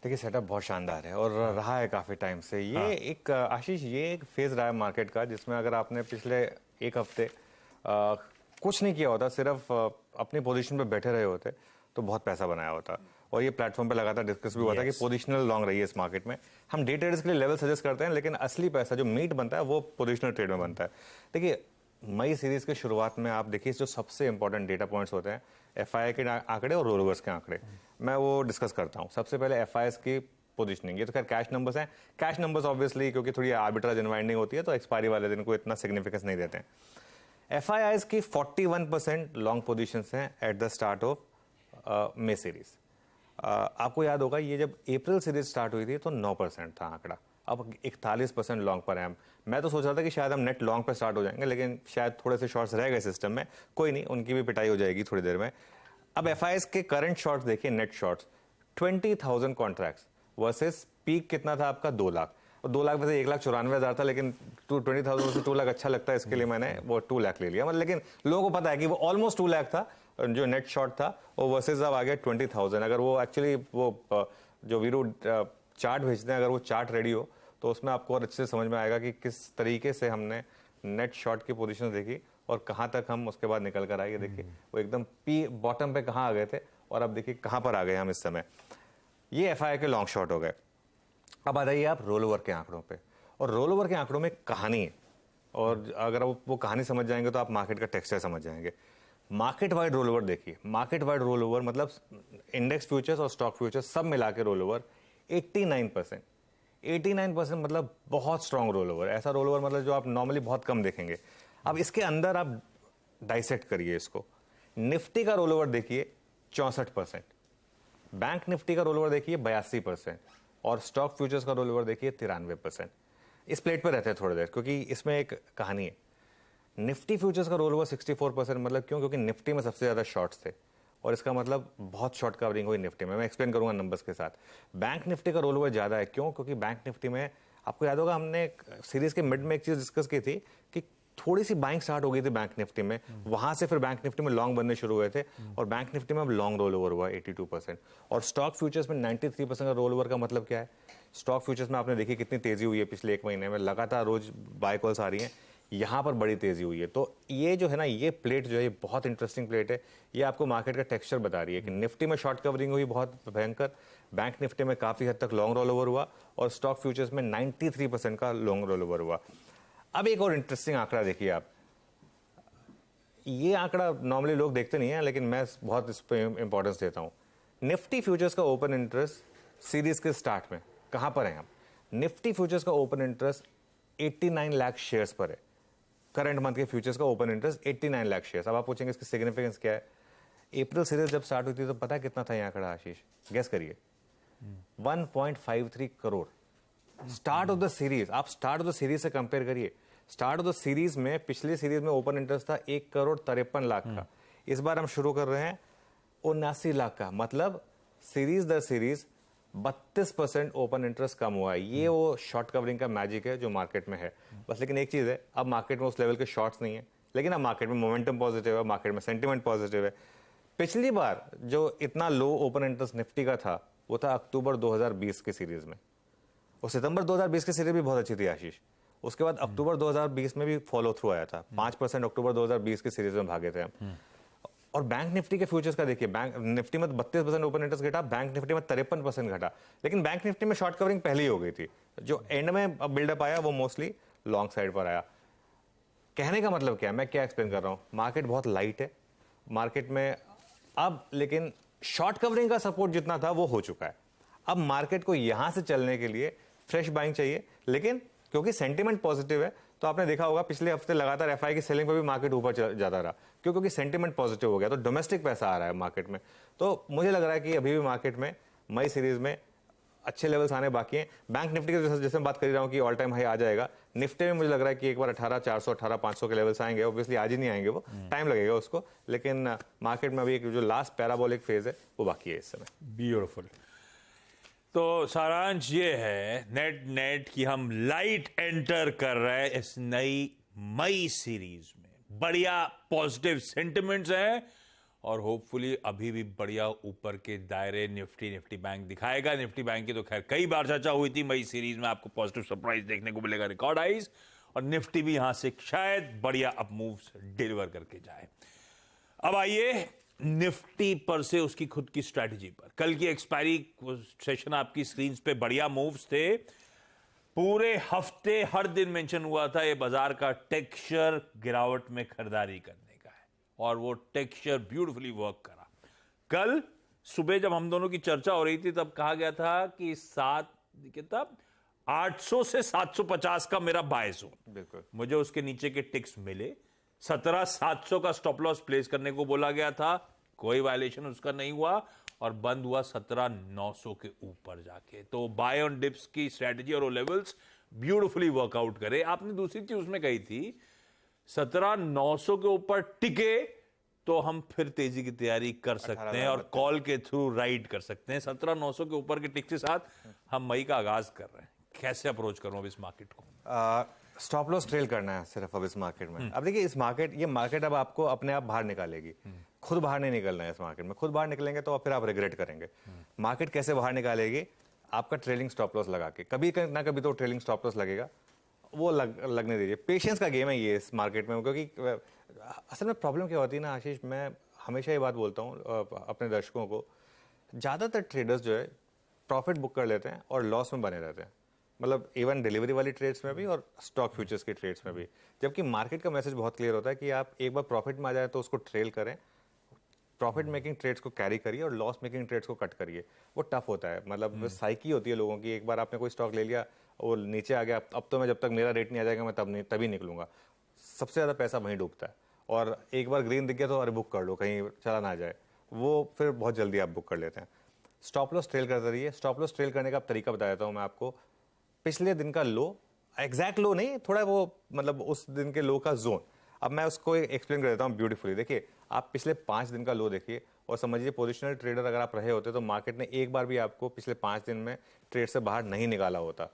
देखिए सेटअप बहुत शानदार है और रहा है काफ़ी टाइम से ये। एक आशीष, ये एक फेज रहा है मार्केट का जिसमें अगर आपने पिछले एक हफ्ते कुछ नहीं किया होता, सिर्फ अपनी पोजीशन पे बैठे रहे होते तो बहुत पैसा बनाया होता। और ये प्लेटफॉर्म पे लगातार डिस्कस भी हुआ था कि पोजिशनल लॉन्ग रही है इस मार्केट में। हम डे ट्रेडर्स के लिए लेवल सजेस्ट करते हैं, लेकिन असली पैसा जो मीट बनता है वो पोजिशनल ट्रेड में बनता है। देखिए मई सीरीज के शुरुआत में आप देखिए जो सबसे इंपॉर्टेंट डेटा पॉइंट्स होते हैं एफआईआई के आंकड़े और रोलओवर्स के आंकड़े, मैं वो डिस्कस करता हूँ। सबसे पहले एफआईआई की पोजीशनिंग, ये तो खैर कैश नंबर्स हैं। कैश नंबर्स ऑब्वियसली क्योंकि थोड़ी आर्बिट्राज इन्वाइंडिंग होती है तो एक्सपायरी वाले दिन को इतना सिग्निफिकेंस नहीं देते हैं। एफआईआईज की 41% लॉन्ग पोजीशंस हैं at the start of May series. आपको याद होगा ये जब अप्रैल सीरीज स्टार्ट हुई थी तो 9% था आंकड़ा, अब 41% लॉन्ग पर है। मैं तो सोच रहा था कि शायद हम नेट लॉन्ग पर स्टार्ट हो जाएंगे, लेकिन शायद थोड़े से शॉर्ट्स रह गए सिस्टम में। कोई नहीं, उनकी भी पिटाई हो जाएगी थोड़ी देर में। अब एफआईआईज के करंट शॉर्ट्स देखिए, net shorts 20,000 contracts versus peak कितना था आपका 2 लाख। और 2 लाख में से 1,94,000 था, लेकिन 20,000 से 2 लाख अच्छा लगता है, इसके लिए मैंने वो 2 लाख ले लिया। मतलब लेकिन लोगों को पता है कि वो ऑलमोस्ट 2 लाख था जो नेट शॉर्ट था, वो वर्सेस अब आ गया 20,000। अगर वो एक्चुअली वो जो वीरू चार्ट भेजते हैं, अगर वो चार्ट रेडी हो तो उसमें आपको और अच्छे से समझ में आएगा कि किस तरीके से हमने नेट शॉर्ट की पोजीशन देखी और कहाँ तक हम उसके बाद निकल कर आए। देखिए वो एकदम पी बॉटम पे कहाँ आ गए थे और अब देखिए कहाँ पर आ गए हम इस समय। ये एफआईआई के लॉन्ग शॉर्ट हो गए। अब आ जाइए आप रोल ओवर के आंकड़ों पे, और रोल ओवर के आंकड़ों में कहानी है, और अगर वो कहानी समझ जाएंगे तो आप मार्केट का टेक्सचर समझ जाएंगे। मार्केट वाइड रोल ओवर देखिए, मार्केट वाइड रोल ओवर मतलब इंडेक्स फ्यूचर्स और स्टॉक फ्यूचर्स सब मिला के रोल ओवर 89%। 89% मतलब बहुत स्ट्रॉन्ग रोल ओवर। ऐसा रोल ओवर मतलब जो आप नॉर्मली बहुत कम देखेंगे। अब इसके अंदर आप डाइसेक्ट करिए इसको। निफ्टी का रोल ओवर देखिए 64%, बैंक निफ्टी का रोल ओवर देखिए 82%, और स्टॉक फ्यूचर्स का रोल ओवर देखिए 93%। इस प्लेट पर रहते हैं थोड़ी देर क्योंकि इसमें एक कहानी है। निफ्टी फ्यूचर्स का रोल ओवर 64%, मतलब क्यों? क्योंकि निफ्टी में सबसे ज्यादा शॉर्ट्स थे और इसका मतलब बहुत शॉर्ट कवरिंग हुई निफ्टी में। मैं एक्सप्लेन करूंगा नंबर्स के साथ। बैंक निफ्टी का रोल ओवर ज्यादा है, क्यों? क्योंकि बैंक निफ्टी में आपको याद होगा हमने सीरीज के मिड में एक चीज डिस्कस की थी कि थोड़ी सी बाइंग स्टार्ट हो गई थी बैंक निफ्टी में, वहां से फिर बैंक निफ्टी में लॉन्ग बनने शुरू हुए थे और बैंक निफ्टी में अब लॉन्ग रोल ओवर हुआ 82%। और स्टॉक फ्यूचर्स में 93% का रोल ओवर का मतलब क्या है? स्टॉक फ्यूचर्स में आपने देखी कितनी तेजी हुई है पिछले 1 महीने में, लगातार रोज बाय कॉल्स आ रही हैं, यहां पर बड़ी तेजी हुई है। तो ये जो है ना, ये प्लेट जो है ये बहुत इंटरेस्टिंग प्लेट है। ये आपको मार्केट का टेक्सचर बता रही है कि निफ्टी में शॉर्ट कवरिंग हुई बहुत भयंकर, बैंक निफ्टी में काफी हद तक लॉन्ग रोल ओवर हुआ, और स्टॉक फ्यूचर्स में 93% का लॉन्ग रोल ओवर हुआ। अब एक और इंटरेस्टिंग आंकड़ा देखिए आप। ये आंकड़ा नॉर्मली लोग देखते नहीं है, लेकिन मैं बहुत इस पे इंपॉर्टेंस देता हूं। निफ्टी फ्यूचर्स का ओपन इंटरेस्ट सीरीज के स्टार्ट में कहां पर है हम? निफ्टी फ्यूचर्स का ओपन इंटरेस्ट 89 लाख शेयर्स पर है। करंट मंथ के फ्यूचर्स का ओपन इंटरेस्ट 89 लाख शेयर्स। अब आप पूछेंगे इसकी सिग्निफिकेंस क्या है? अप्रैल सीरीज जब स्टार्ट हुई थी तो पता है कितना था ये आंकड़ा आशीष? गेस करिए। 1.53 crore. Start of the series, आप स्टार्ट ऑफ द सीरीज से कंपेयर करिए। स्टार्ट ऑफ द सीरीज में पिछली सीरीज में ओपन इंटरेस्ट था 1,53,00,000 का। इस बार हम शुरू कर रहे हैं 79 लाख का, मतलब सीरीज दर सीरीज 32% ओपन इंटरेस्ट कम हुआ है। ये वो शॉर्ट कवरिंग का मैजिक है जो मार्केट में है बस। लेकिन एक चीज है, अब मार्केट में उस लेवल के शॉर्ट्स नहीं है, लेकिन अब मार्केट में मोमेंटम पॉजिटिव है, मार्केट में सेंटिमेंट पॉजिटिव है। पिछली बार जो इतना लो ओपन इंटरेस्ट निफ्टी का था वो था अक्टूबर 2020 की सीरीज में, और सितंबर 2020 की सीरीज भी बहुत अच्छी थी आशीष। उसके बाद अक्टूबर 2020 में भी फॉलो थ्रू आया था, 5% अक्टूबर 2020 की सीरीज में भागे थे हम। और बैंक निफ्टी के फ्यूचर्स का देखिए, बैंक निफ्टी में 32% ओपन इंटरेस्ट घटा, बैंक निफ्टी में 53% घटा, लेकिन बैंक निफ्टी में शॉर्ट कवरिंग पहले ही हो गई थी। जो एंड में अब बिल्डअप आया वो मोस्टली लॉन्ग साइड पर आया। कहने का मतलब क्या है, मैं क्या एक्सप्लेन कर रहा हूं? मार्केट बहुत लाइट है मार्केट में अब, लेकिन शॉर्ट कवरिंग का सपोर्ट जितना था वो हो चुका है। अब मार्केट को यहां से चलने के लिए फ्रेश बाइंग चाहिए, लेकिन क्योंकि सेंटिमेंट पॉजिटिव है तो आपने देखा होगा पिछले हफ्ते लगातार एफआई की सेलिंग पर भी मार्केट ऊपर जाता रहा, क्योंकि सेंटिमेंट पॉजिटिव हो गया, तो डोमेस्टिक पैसा आ रहा है मार्केट में। तो मुझे लग रहा है कि अभी भी मार्केट में मई सीरीज में अच्छे लेवल्स आने बाकी हैं। बैंक निफ्टी के जैसे मैं बात कर रहा हूं कि ऑल टाइम हाई आ जाएगा, निफ्टी में मुझे लग रहा है कि एक बार 18,400 18,500 के लेवल्स आएंगे। ऑब्वियसली आज ही नहीं आएंगे, वो टाइम लगेगा उसको, लेकिन मार्केट में अभी एक जो लास्ट पैराबोलिक फेज है वो बाकी है इस समय। ब्यूटीफुल। तो सारांश ये है नेट कि हम लाइट एंटर कर रहे हैं इस नई मई सीरीज में। बढ़िया पॉजिटिव सेंटिमेंट्स हैं और होपफुली अभी भी बढ़िया ऊपर के दायरे निफ्टी बैंक दिखाएगा। निफ्टी बैंक की तो खैर कई बार चर्चा हुई थी, मई सीरीज में आपको पॉजिटिव सरप्राइज देखने को मिलेगा, रिकॉर्ड हाइज, और निफ्टी भी यहां से शायद बढ़िया अप मूव्स डिलीवर करके जाए। अब आइए निफ्टी पर से उसकी खुद की स्ट्रैटेजी पर। कल की एक्सपायरी सेशन आपकी स्क्रीन पे बढ़िया मूव्स थे। पूरे हफ्ते हर दिन मेंशन हुआ था ये बाजार का टेक्सचर गिरावट में खरीदारी करने का है, और वो टेक्सचर ब्यूटीफुली वर्क करा। कल सुबह जब हम दोनों की चर्चा हो रही थी तब कहा गया था कि 800 से 750 का मेरा बाय जोन। बिल्कुल। मुझे उसके नीचे के टिक्स मिले। 17,700 का स्टॉप लॉस प्लेस करने को बोला गया था, कोई वायलेशन उसका नहीं हुआ, और बंद हुआ 17,900 के ऊपर जाके। तो बाय ऑन डिप्स की स्ट्रेटजी और वो लेवल्स ब्यूटीफुली वर्कआउट करे। आपने दूसरी चीज उसमें कही थी 17,900 के ऊपर टिके तो हम फिर तेजी की तैयारी कर सकते हैं और कॉल के थ्रू राइड कर सकते हैं। 17,900 के ऊपर के टिक के साथ हम मई का आगाज कर रहे हैं। कैसे अप्रोच करूं अब इस मार्केट को? स्टॉप लॉस ट्रेल करना है सिर्फ अब इस मार्केट में। अब देखिए ये मार्केट अब आपको अपने आप बाहर निकालेगी, खुद बाहर नहीं निकलना है इस मार्केट में। खुद बाहर निकलेंगे तो फिर आप रिग्रेट करेंगे। मार्केट कैसे बाहर निकालेगी? आपका ट्रेलिंग स्टॉप लॉस लगा के, कभी ना कभी तो ट्रेलिंग स्टॉप लॉस लगेगा, वो लगने दीजिए। पेशेंस का गेम है ये इस मार्केट में, क्योंकि असल में प्रॉब्लम क्या होती है ना आशीष, मैं हमेशा ये बात बोलता हूँ अपने दर्शकों को, ज़्यादातर ट्रेडर्स जो है प्रॉफिट बुक कर लेते हैं और लॉस में बने रहते हैं। मतलब इवन डिलीवरी वाली ट्रेड्स में भी और स्टॉक फ्यूचर्स की ट्रेड्स में भी। जबकि मार्केट का मैसेज बहुत क्लियर होता है कि आप एक बार प्रॉफिट में आ जाए तो उसको ट्रेल करें, प्रॉफिट मेकिंग ट्रेड्स को कैरी करिए और लॉस मेकिंग ट्रेड्स को कट करिए। वो टफ होता है, मतलब साइकी होती है लोगों की। एक बार आपने कोई स्टॉक ले लिया, वो नीचे आ गया, अब तो मैं जब तक मेरा रेट नहीं आ जाएगा मैं तभी निकलूंगा। सबसे ज़्यादा पैसा वहीं डूबता है। और एक बार ग्रीन दिख गया तो अरे बुक कर लो, कहीं चला ना जाए, वो फिर बहुत जल्दी आप बुक कर लेते हैं। स्टॉप लॉस ट्रेल करते रहिए। स्टॉप लॉस ट्रेल करने का तरीका बता देता हूँ मैं आपको। पिछले दिन का लो, एग्जैक्ट लो नहीं, थोड़ा वो मतलब उस दिन के लो का जोन। अब मैं उसको एक्सप्लेन कर देता हूँ ब्यूटीफुली। देखिए, आप पिछले 5 दिन का लो देखिए और समझिए पोजिशनल ट्रेडर अगर आप रहे होते तो मार्केट ने एक बार भी आपको पिछले 5 दिन में ट्रेड से बाहर नहीं निकाला होता।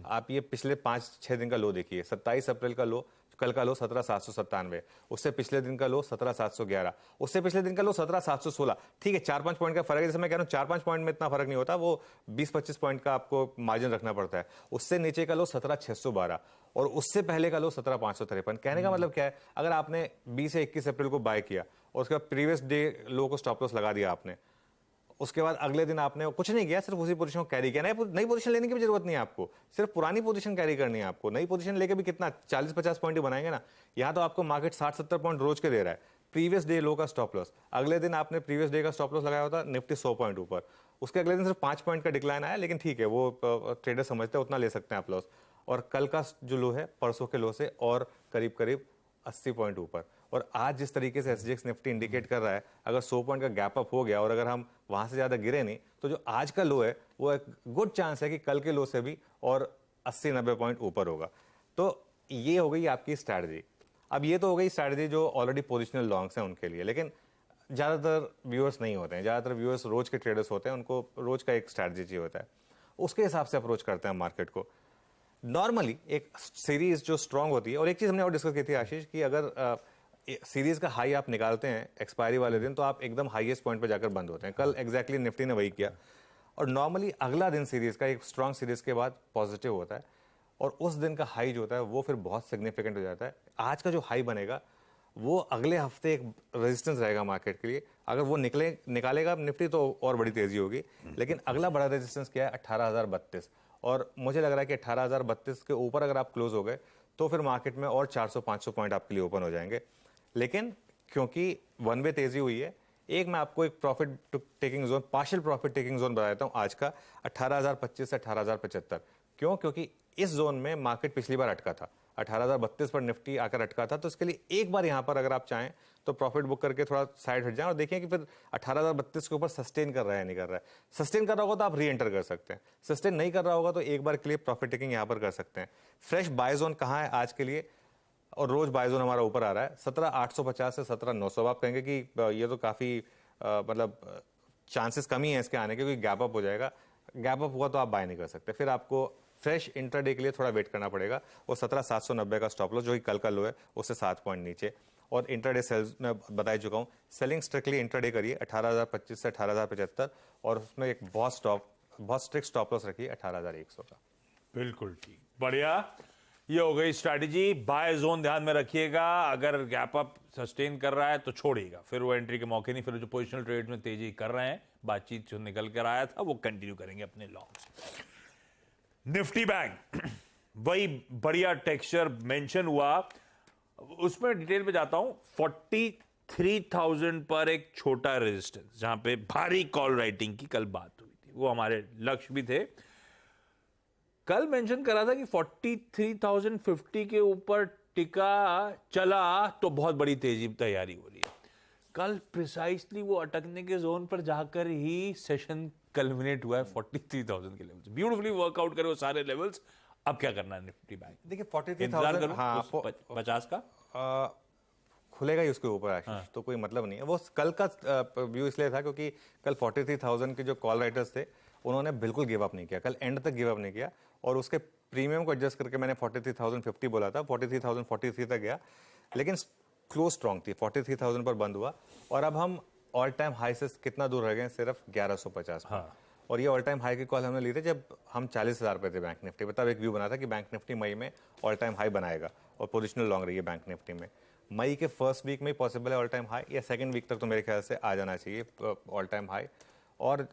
आप ये पिछले 5-6 दिन का लो देखिए। 27 अप्रैल का लो, कल का लो 17,797, उससे पिछले दिन का लो 17,711, उससे पिछले दिन का लो 17,716। ठीक है, 4-5 पॉइंट का फर्क है। जैसे मैं कह रहा हूँ 4-5 पॉइंट में इतना फर्क नहीं होता, वो 20-25 पॉइंट का आपको मार्जिन रखना पड़ता है। उससे नीचे का लो 17,612 और उससे पहले का लो 17,553। कहने का मतलब क्या है, अगर आपने 20 से 21 अप्रैल को बाय किया और उसके बाद प्रीवियस डे लो को स्टॉप लॉस लगा दिया आपने, उसके बाद अगले दिन आपने कुछ नहीं किया, सिर्फ उसी पोजीशन को कैरी किया। नई पोजीशन लेने की भी जरूरत नहीं है आपको, सिर्फ पुरानी पोजीशन कैरी करनी है आपको। नई पोजीशन लेके भी कितना 40-50 पॉइंट ही बनाएंगे ना। यहाँ तो आपको मार्केट 60-70 पॉइंट रोज के दे रहा है। प्रीवियस डे लो का स्टॉप लॉस, अगले दिन आपने प्रीवियस डे का स्टॉप लॉस लगाया होता, निफ्टी 100 पॉइंट ऊपर, उसके अगले दिन सिर्फ 5 पॉइंट का डिक्लाइन आया, लेकिन ठीक है, वो ट्रेडर समझते हैं उतना ले सकते हैं आप लॉस। और कल का जो लो है परसों के लो से और करीब करीब 80 पॉइंट ऊपर। और आज जिस तरीके से SGX निफ्टी इंडिकेट कर रहा है, अगर 100 पॉइंट का गैप अप हो गया और अगर हम वहां से ज्यादा गिरे नहीं, तो जो आज का लो है वो एक गुड चांस है कि कल के लो से भी और 80-90 पॉइंट ऊपर होगा। तो ये हो गई आपकी स्ट्रैटेजी। अब ये तो हो गई स्ट्रैटेजी जो ऑलरेडी पोजिशनल लॉन्ग्स हैं उनके लिए, लेकिन ज्यादातर व्यूअर्स नहीं होते हैं। ज्यादातर व्यूअर्स रोज के ट्रेडर्स होते हैं, उनको रोज का एक स्ट्रैटेजी होता है, उसके हिसाब से अप्रोच करते हैं मार्केट को। नॉर्मली एक सीरीज जो स्ट्रांग होती है, और एक चीज हमने और डिस्कस की थी आशीष, कि अगर सीरीज का हाई आप निकालते हैं एक्सपायरी वाले दिन तो आप एकदम हाईएस्ट पॉइंट पे जाकर बंद होते हैं। कल एग्जैक्टली निफ्टी ने वही किया। और नॉर्मली अगला दिन सीरीज का एक स्ट्रांग सीरीज के बाद पॉजिटिव होता है और उस दिन का हाई जो होता है वो फिर बहुत सिग्निफिकेंट हो जाता है। आज का जो हाई बनेगा वो अगले हफ्ते एक रेजिस्टेंस रहेगा मार्केट के लिए। अगर वो निकालेगा निफ्टी तो और बड़ी तेजी होगी, लेकिन अगला बड़ा रेजिस्टेंस क्या है? 18,032। और मुझे लग रहा है कि 18,032 के ऊपर अगर आप क्लोज हो गए तो फिर मार्केट में और 400-500 पॉइंट आपके लिए ओपन हो जाएंगे। लेकिन क्योंकि वन वे तेजी हुई है, एक मैं आपको एक profit taking zone, partial profit taking zone बता देता हूं आज का, 18,025 से 18,075। क्यों? क्योंकि इस जोन में मार्केट पिछली बार अटका था, 18,032 पर निफ्टी आकर अटका था। तो इसके लिए एक बार यहां पर अगर आप चाहें तो प्रॉफिट बुक करके थोड़ा साइड हट जाएं और देखें कि फिर 18,032 के ऊपर सस्टेन कर रहा है नहीं कर रहा है। सस्टेन कर रहा होगा तो आप री एंटर कर सकते हैं, सस्टेन नहीं कर रहा होगा तो एक बार के लिए प्रॉफिट टेकिंग यहां पर कर सकते हैं। फ्रेश बाय जोन कहां है आज के लिए? और रोज बाय जोन हमारा ऊपर आ रहा है 17,850 से 17,900। आप कहेंगे कि ये तो काफी मतलब चांसेस कम ही है इसके आने के, क्योंकि गैप अप हो जाएगा। गैप अप हुआ तो आप बाय नहीं कर सकते, फिर आपको फ्रेश इंट्राडे के लिए थोड़ा वेट करना पड़ेगा। और 17,790 का स्टॉप लॉस जो कि कल का लो है उससे 7 पॉइंट नीचे। और इंट्राडे सेल्स में बता चुका हूँ, सेलिंग स्ट्रिक्टली इंट्राडे करिए 18,025 से 18,075 और उसमें एक बहुत स्ट्रिक्ट स्टॉप लॉस रखिए 18,100 का। बिल्कुल ठीक, बढ़िया। ये हो गई स्ट्रैटेजी। बाय जोन ध्यान में रखिएगा, अगर गैप अप सस्टेन कर रहा है तो छोड़िएगा, फिर वो एंट्री के मौके नहीं, फिर जो पोजिशनल ट्रेड में तेजी कर रहे हैं, बातचीत जो निकल कर आया था वो कंटिन्यू करेंगे अपने लॉन्ग्स। निफ्टी बैंक वही बढ़िया टेक्सचर मेंशन हुआ, उसमें डिटेल पे जाता हूं। 43,000 पर एक छोटा रेजिस्टेंस, जहां पे भारी कॉल राइटिंग की कल बात हुई थी, वो हमारे लक्ष्य भी थे। कल मेंशन करा था कि 43,050 के ऊपर टिका चला तो बहुत बड़ी तेजी तैयारी हो रही है। कल प्रिसाइसली वो अटकने के जोन पर जाकर ही सेशन कल्मिनेट हुआ है 43,000 के लेवल्स। ब्यूटीफुली वर्कआउट करे वो सारे लेवल्स। अब क्या करना है निफ्टी बैंक? देखिए इंतजार 43,000 करूं हाँ 50 का खुलेगा ही उसके ऊपर आशीष, तो कोई मतलब नहीं है। वो कल का व्यू इसलिए था क्योंकि कल 43,000 के जो कॉल राइटर्स थे उन्होंने बिल्कुल गिव अप नहीं किया, कल एंड तक गिव अप नहीं किया, और उसके प्रीमियम को एडजस्ट करके मैंने 43,050 बोला था, 43,043 तक गया, लेकिन क्लोज स्ट्रॉन्ग थी, 43,000 पर बंद हुआ। और अब हम ऑल टाइम हाई से कितना दूर रह गए? सिर्फ 1150 पर। हाँ। और ये ऑल टाइम हाई की कॉल हमने ली थी जब हम 40,000 पे थे बैंक निफ्टी पे, तब एक व्यू बना था कि बैंक निफ्टी मई में ऑल टाइम हाई बनाएगा और पोजिशनल लॉन्ग रही है बैंक निफ्टी में। मई के फर्स्ट वीक में ही पॉसिबल है ऑल टाइम हाई, या सेकंड वीक तक तो मेरे ख्याल से आ जाना चाहिए ऑल टाइम हाई, और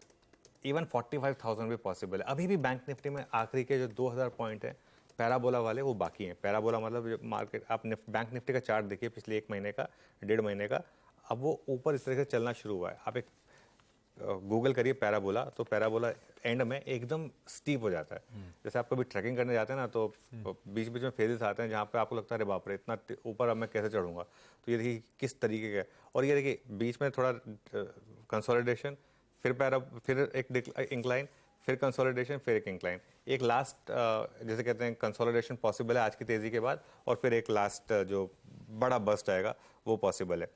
इवन 45,000 भी पॉसिबल है। अभी भी बैंक निफ्टी में आखिरी के जो 2,000 पॉइंट है पैराबोला वाले वो बाकी हैं। पैराबोला मतलब जो मार्केट, आप बैंक निफ्टी का चार्ट देखिए पिछले 1 महीने का, 1.5 महीने का, अब वो ऊपर इस तरह से चलना शुरू हुआ है। आप एक गूगल करिए पैराबोला, तो पैराबोला एंड में एकदम स्टीप हो जाता है। जैसे आप कभी ट्रैकिंग करने जाते हैं ना, तो बीच बीच में फेजेस आते हैं जहाँ पे आपको लगता है अरे बाप रे इतना ऊपर अब मैं कैसे चढ़ूंगा। तो ये देखिए किस तरीके का है, और ये देखिए बीच में थोड़ा कंसोलिडेशन, फिर एक इंक्लाइन, फिर कंसोलिडेशन, फिर एक इंक्लाइन, एक लास्ट जैसे कहते हैं कंसोलिडेशन पॉसिबल है आज की तेजी के बाद, और फिर एक लास्ट जो बड़ा बस्ट आएगा वो पॉसिबल है।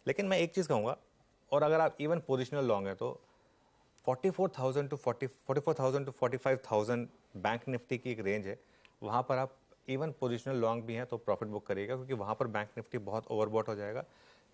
लेकिन मैं एक चीज़ कहूँगा, और अगर आप इवन पोजिशनल लॉन्ग है तो 44,000 टू 45,000 बैंक निफ्टी की एक रेंज है, वहाँ पर आप इवन पोजिशनल लॉन्ग भी हैं तो प्रॉफिट बुक करिएगा, क्योंकि वहाँ पर बैंक निफ्टी बहुत ओवरबॉट हो जाएगा।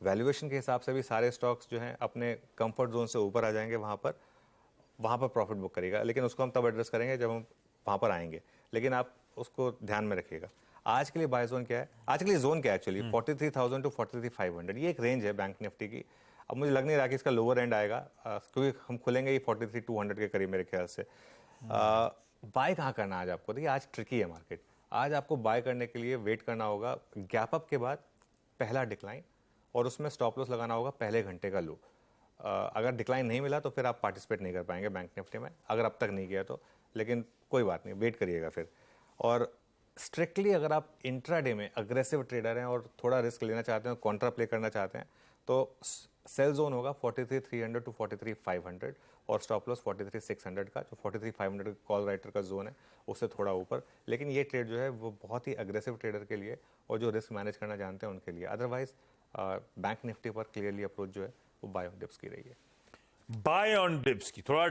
वैल्यूएशन के हिसाब से भी सारे स्टॉक्स जो हैं अपने कंफर्ट जोन से ऊपर आ जाएंगे, वहाँ पर प्रॉफिट बुक करिएगा। लेकिन उसको हम तब एड्रेस करेंगे जब हम वहाँ पर आएंगे, लेकिन आप उसको ध्यान में रखिएगा। आज के लिए बाय जोन क्या है, आज के लिए जोन क्या है एक्चुअली? 43,000 टू 43,500, ये एक रेंज है बैंक निफ्टी की। अब मुझे लग नहीं रहा कि इसका लोअर एंड आएगा, क्योंकि हम खुलेंगे ही 43,200 के करीब मेरे ख्याल से। बाय कहाँ करना आज आपको? देखिए आज ट्रिकी है मार्केट, आज आपको बाय करने के लिए वेट करना होगा गैप अप के बाद पहला डिक्लाइन, और उसमें स्टॉप लॉस लगाना होगा पहले घंटे का लो। अगर डिक्लाइन नहीं मिला तो फिर आप पार्टिसिपेट नहीं कर पाएंगे बैंक निफ्टी में, अगर अब तक नहीं किया तो। लेकिन कोई बात नहीं, वेट करिएगा फिर। और स्ट्रिक्टली अगर आप इंट्राडे में अग्रेसिव ट्रेडर हैं और थोड़ा रिस्क लेना चाहते हैं, कॉन्ट्रा प्ले करना चाहते हैं, तो सेल जोन होगा 43,300 टू 43,500, और स्टॉप लॉस 43,600 का, जो 43,500 कॉल राइटर का जोन है उससे थोड़ा ऊपर। लेकिन ये ट्रेड जो है वो बहुत ही अग्रेसिव ट्रेडर के लिए और जो रिस्क मैनेज करना जानते हैं उनके लिए। अदरवाइज बैंक निफ्टी पर क्लियरली अप्रोच जो है वो बाय ऑन डिप्स की रही है। बाय ऑन डिप्स की थोड़ा